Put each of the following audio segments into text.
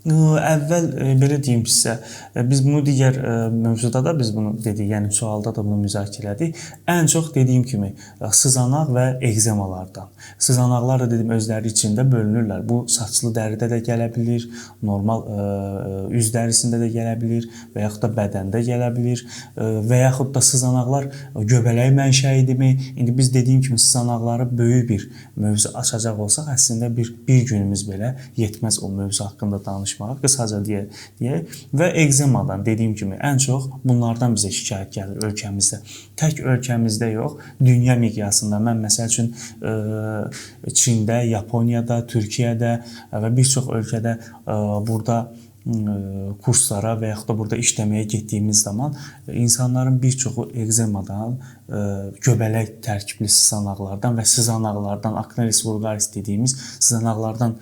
Əvvəl belə deyim sizə, biz bunu digər mövzuda da biz bunu dedik, yəni sualda da bunu müzakirə elədik. Ən çox dediyim kimi sızanaq və ekzemalardan. Sızanaqlar da dedim özləri içində bölünürlər. Bu saçlı dəridə də gələ bilər, normal üz dərisində də gələ bilər və yaxud da bədəndə gələ bilər və yaxud da sızanaqlar göbələk mənşəyidirmi? İndi biz dediyim kimi sızanaqları böyük bir mövzu açacaq olsaq, əslində bir günümüz belə yetməz o mövzu haqqında danışmağa. Qısaca deyək və ekzemadan dediyim kimi ən çox bunlardan bizə şikayət gəlir ölkəmizdə. Tək ölkəmizdə yox, dünya miqyasında. Mən məsəl üçün Çində, Yaponiyada, Türkiyədə və bir çox ölkədə burada kurslara və yaxud da burada işləməyə getdiyimiz zaman insanların bir çoxu ekzemadan, göbələk tərkibli sızanaqlardan və sızanaqlardan, acneris vulgaris dediyimiz sızanaqlardan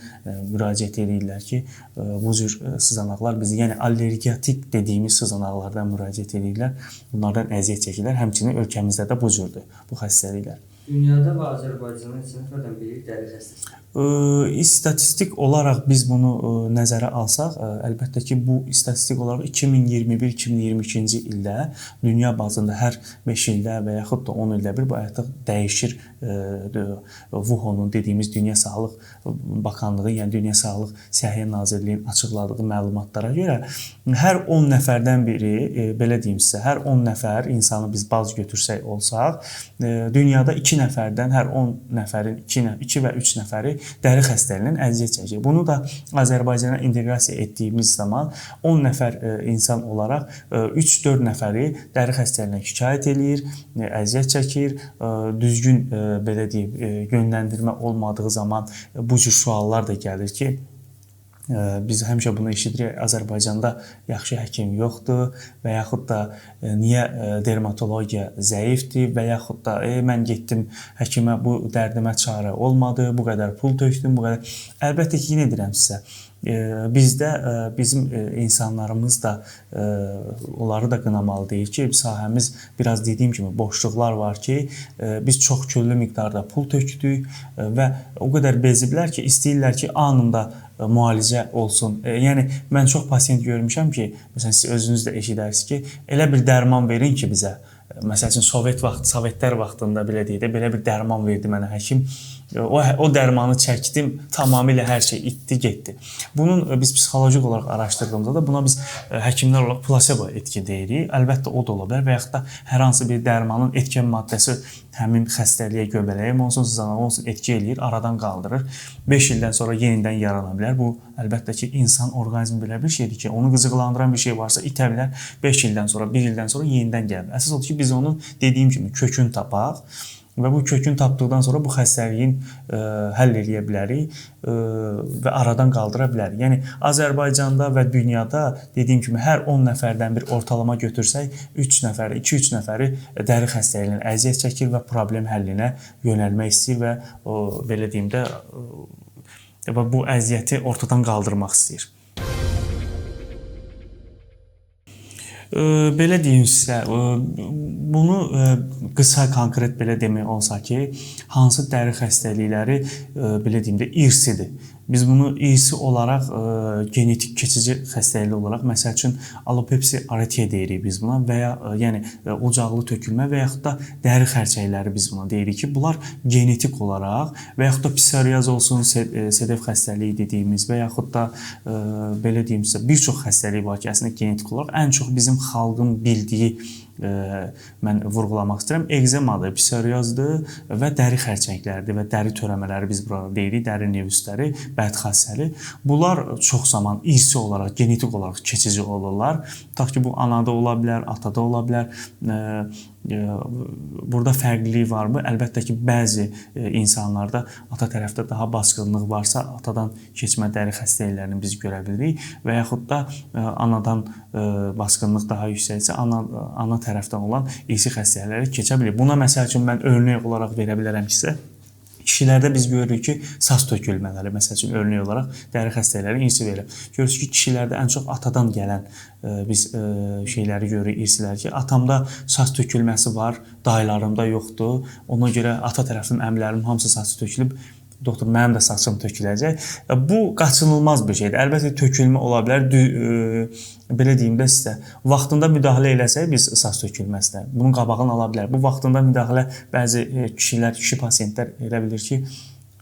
müraciət edirlər ki, bu cür sızanaqlar bizi, yəni allergiyatik dediyimiz sızanaqlardan müraciət edirlər. Bunlardan əziyyət çəkirlər. Həmçinin ölkəmizdə də bu cürdür bu xəstəliklər. Dünyada və Azərbaycanda neçə nəfərdən biri dəri xəstəsi? İstatistik olaraq biz bunu nəzərə alsaq, əlbəttə ki, bu istatistik olaraq 2021-2022-ci ildə dünya bazında hər 5 ildə və yaxud da 10 ildə bir bu artıq dəyişir. WHO-nun dediyimiz Dünya Sağlıq Bakanlığı, yəni Dünya Sağlıq Səhiyyə Nazirliyinin açıqladığı məlumatlara görə hər 10 nəfərdən biri, belə deyim sizə, hər 10 nəfər insanı biz baz götürsək olsaq, dünyada 2 nəfərdən hər 10 nəfərin 2 və 3 nəfəri dəri xəstəliyindən əziyyət çəkir. Bunu da Azərbaycana inteqrasiya etdiyimiz zaman 10 nəfər insan olaraq 3-4 nəfəri dəri xəstəliyindən şikayət eləyir, əziyyət çəkir, düzgün belə deyim, yönləndirmə olmadığı zaman bu cür suallar da gəlir ki, biz həmişə bunu eşidirik, Azərbaycanda yaxşı həkim yoxdur və yaxud da niyə dermatologiya zəifdir və yaxud da mən getdim həkimə, bu dərdimə çarə olmadı, bu qədər pul tökdüm, bu qədər. Əlbəttə ki, yenə deyirəm sizə, bizdə bizim insanlarımız da onları da qınamalı deyil ki, sahəmiz biraz dediyim kimi boşluqlar var ki, biz çox küllü miqdarda pul tökdük və o qədər beziblər ki, istəyirlər ki, anında müalicə olsun. Yəni mən çox pasiyent görmüşəm ki, məsələn siz özünüz də eşidərsiniz ki, elə bir dərman verin ki bizə. Məsəl üçün Sovetlər vaxtında belə deyək də, belə bir dərman verdi mənə həkim. O dərmanı çəkdim, tamamilə hər şey itdi, getdi. Bunun biz psixoloji olaraq araşdırdığımızda da buna biz həkimlər olaraq plasebo etki deyirik. Əlbəttə o da ola bilər və yaxud da hər hansı bir dərmanın etkin maddəsi həmin xəstəliyə, göbələyim olsun, sızanaq olsun, etki eləyir, aradan qaldırır. 5 ildən sonra yenidən yarana bilər. Bu əlbəttə ki, insan orqanizmi belə bir şeydir ki, onu qıcıqlandıran bir şey varsa itə bilər. 5 ildən sonra, 1 ildən sonra yenidən gəlir. Əsas odur ki, biz onun dediyim kimi kökünü tapaq. Və bu kökünü tapdıqdan sonra bu xəstəliyin həll eləyə bilərik və aradan qaldıra bilərik. Yəni Azərbaycanda və dünyada dediyim kimi hər 10 nəfərdən bir ortalama götürsək, 3 nəfəri, 2-3 nəfəri dəri xəstəliyindən əziyyət çəkir və problem həllinə yönəlmək istəyir və belə deyim də bu əziyyəti ortadan qaldırmaq istəyir. Belə deyim sizə, bunu qısa, konkret belə demək olsa ki, hansı dəri xəstəlikləri belə deyim də irsidir. Biz bunu irsi olaraq, genetik keçici xəstəlik olaraq, məsəl üçün alopepsi arteriya deyirik biz buna və ya yəni ocaqlı tökülmə və yaxud da dəri xərçəkləri biz buna deyirik ki, bunlar genetik olaraq və yaxud da psoriaz olsun, sedef xəstəliyi dediyimiz və yaxud da belə deyim sizə, bir çox xəstəlik var ki, əslində genetik olaraq ən çox bizim xalqın bildiyi mən vurğulamaq istəyirəm. Ekzemadır, psoriazdır və dəri xərçəngləridir və dəri törəmələri biz burada deyirik, dəri nevüsləri, bədxassəli. Bunlar çox zaman irsi olaraq, genetik olaraq keçici olurlar. Tutaq ki, bu anada ola bilər, atada ola bilər. Burada fərqlilik varmı? Əlbəttə ki, bəzi insanlarda ata tərəfdə daha basqınlıq varsa, atadan keçmə dəri xəstəliklərini biz görə bilirik və yaxud da anadan basqınlıq daha yüksəksə, ana tərəfdən olan irsi xəstəlikləri keçə bilir. Buna məsəl üçün mən örnək olaraq verə bilərəm ki, sizə. Kişilərdə biz görürük ki, saç tökülmələri, məsəl üçün örnək olaraq dəri xəstəlikləri irsi verir. Görürsünüz ki, kişilərdə ən çox atadan gələn biz şeyləri görürük, irsilər ki, atamda saç tökülməsi var, dayılarımda yoxdur. Ona görə ata tərəfim, əmilərim hamısı saçı tökülüb. doktor mənim də saçım töküləcək. Bu qaçınılmaz bir şeydir. Əlbəttə tökülmə ola bilər. Belə deyim də sizə, vaxtında müdaxilə eləsək biz saç tökülməsinə, bunun qabağını ala bilər. Bu vaxtında müdaxilə bəzi kişilər, kişi pasiyentlər elə bilir ki,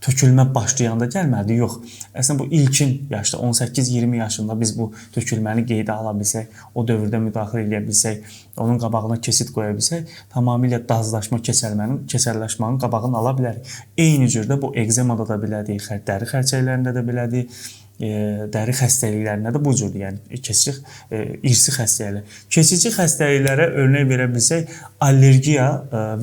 tökülmə başlayanda gəlmədi. Yox. Əslində bu ilkin yaşda 18-20 yaşında biz bu tökülməni qeydə ala bilsək, o dövrdə müdaxilə edə bilsək, onun qabağına kesit qoya bilsək, tamamilə dazlaşma, keçəlləşmənin qabağını ala bilərik. Eyni cürdə bu ekzemada da belədir, dəri xərçəklərində də belədir. Dəri xəstəliklərində də bu cürdür, yəni keçici irsi xəstəliklər. Keçici xəstəliklərə örnək verə bilsək, allergiya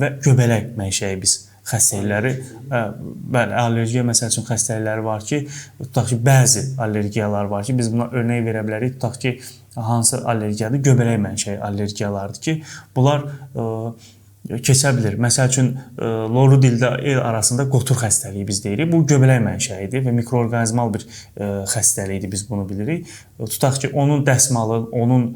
və göbələk mənşəyi biz xəstəlikləri, bəli, allergiya məsəl üçün xəstəlikləri var ki, tutaq ki, bəzi allergiyalar var ki, biz buna örnək verə bilərik. Tutaq ki, hansı allergiyadır? Göbələk mənşəyi allergiyalardır ki, bunlar keçə bilir. Məsəl üçün, loru dildə el arasında qotur xəstəliyi biz deyirik. Bu göbələk mənşəyidir və mikroorqanizmal bir xəstəlikdir, biz bunu bilirik. Tutaq ki, onun dəsmalı, onun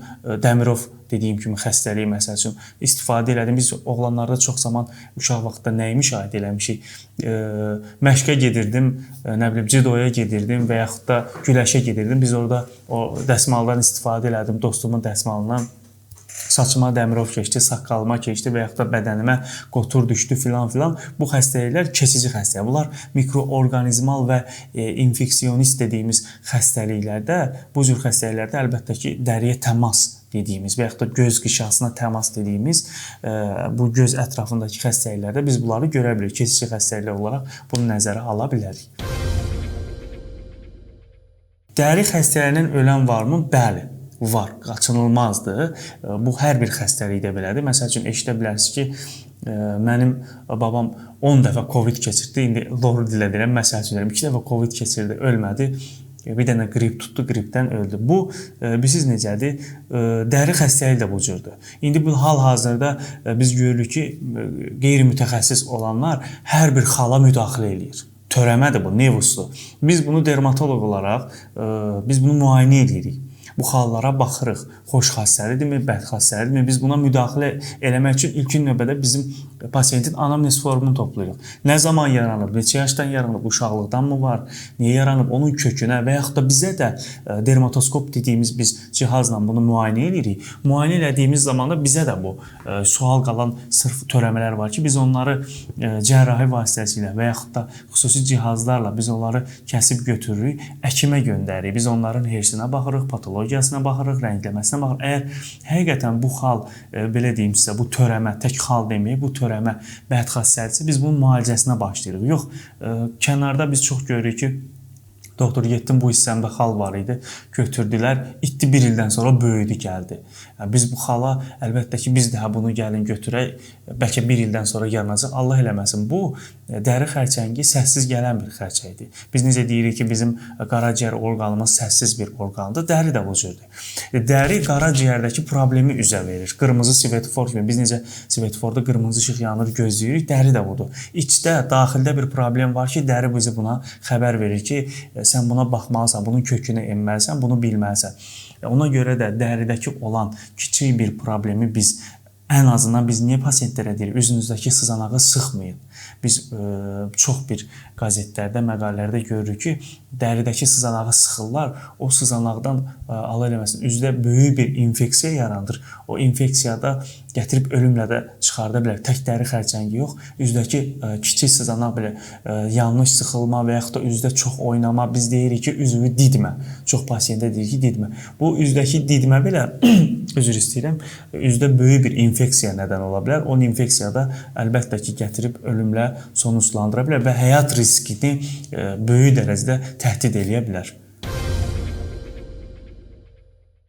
Dəmirov dediyim kimi xəstəliyi məsəl üçün istifadə elədim. Biz oğlanlarda çox zaman uşaq vaxtında nəyi müşahidə eləmişik? Məşqə gedirdim, nə bilim, cidoya gedirdim və yaxud da güləşə gedirdim. Biz orada o dəsmaldan istifadə elədim, dostumun dəsmalından. Saçıma Dəmirov keçdi, saqqalıma keçdi və yaxud da bədənimə qotur düşdü filan. Bu xəstəliklər keçici xəstəliklər. Bunlar mikroorqanizmal və infeksionist dediyimiz xəstəliklərdə, bu cür xəstəliklərdə əlbəttə ki, dəriyə təmas dediyimiz və yaxud da göz qişasına təmas dediyimiz bu göz ətrafındakı xəstəliklərdə biz bunları görə bilirik. Keçici xəstəliklər olaraq bunu nəzərə ala bilərik. Dəri xəstəliyindən ölən varmı? Bəli. Var, qaçınılmazdır. Bu hər bir xəstəlikdə belədir. Məsəl üçün eşidə bilərsiniz ki, mənim babam 10 dəfə Covid keçirdi. İndi doğru dilə deyirəm, məsəl üçün 2 dəfə Covid keçirdi, ölmədi. Bir dənə qrip tutdu, qripdən öldü. Bu, bilirsiniz necədir? Dəri xəstəliyi də bu cürdür. İndi bu hal-hazırda biz görürük ki, qeyri-mütəxəssis olanlar hər bir xala müdaxilə eləyir. Törəmədir bu, nevusdur. Biz bunu dermatoloq olaraq, biz bunu müayinə edirik. Bu hallara baxırıq. Xoş xassəlidirmi, bəd xassəlidirmi? Biz buna müdaxilə eləmək üçün ilkin növbədə bizim pasiyentin anamnez formunu toplayırıq. Nə zaman yaranıb, neçə yaşdan yaranıb, uşaqlıqdan mı var, niyə yaranıb, onun kökünə və yaxud da bizə də dermatoskop dediyimiz biz cihazla bunu müayinə edirik. Müayinə elədiyimiz zaman da bizə də bu sual qalan sırf törəmələr var ki, biz onları cərrahi vasitəsilə və yaxud da xüsusi cihazlarla biz onları kəsib götürürük, həkimə göndəririk. Biz onların hersinə baxırıq, patologiyasına baxırıq, rəngləməsinə baxırıq. Əgər həqiqətən bu xal, belə deyim sizə, bu törəmə, tək xal deməyək, bu törəmə bəd xassəlidirsə, biz bunun müalicəsinə başlayırıq. Yox, kənarda biz çox görürük ki, doktor getdim, bu hissəmdə xal var idi, götürdülər, itdi, bir ildən sonra böyüdü, gəldi. Biz bu xala, əlbəttə ki, biz də bunu gəlin götürək, bəlkə bir ildən sonra yaranacaq, Allah eləməsin. Bu, dəri xərçəngi səssiz gələn bir xərçəkdir. Biz necə deyirik ki, bizim qaraciyər orqanımız səssiz bir orqandır, dəri də bu cürdür. Dəri qaraciyərdəki problemi üzə verir. Qırmızı svetofor kimi, biz necə svetoforda qırmızı işıq yanır, gözləyirik, dəri də budur. İçdə, daxildə bir problem var ki, dəri bizi buna xəbər verir ki, sən buna baxmalısan, bunun kökünü enməlisən, bunu bilməlisən. Ona görə də dəridəki olan kiçik bir problemi biz, ən azından biz niyə pasiyentlərə deyirik, üzünüzdəki sızanağı sıxmayın. Biz çox bir qəzetlərdə, məqalələrdə görürük ki, dəridəki sızanağı sıxırlar, o sızanaqdan Allah eləməsin, üzdə böyük bir infeksiya yarandır. O infeksiyada gətirib ölümlə də çıxarda bilər. Tək dəri xərçəngi yox, üzdəki kiçik sızanaq belə yanlış sıxılma və yaxud da üzdə çox oynama, biz deyirik ki, üzvü didmə. Çox pasiyentə deyir ki, didmə. Bu üzdəki didmə belə, üzr istəyirəm, üzdə böyük bir infeksiya nədən ola bilər. O infeksiyada əlbəttə ki, gətirib ölümlə sonuçlandıra bilər və həyat riskini böyük dərəcədə təhdid eləyə bilər.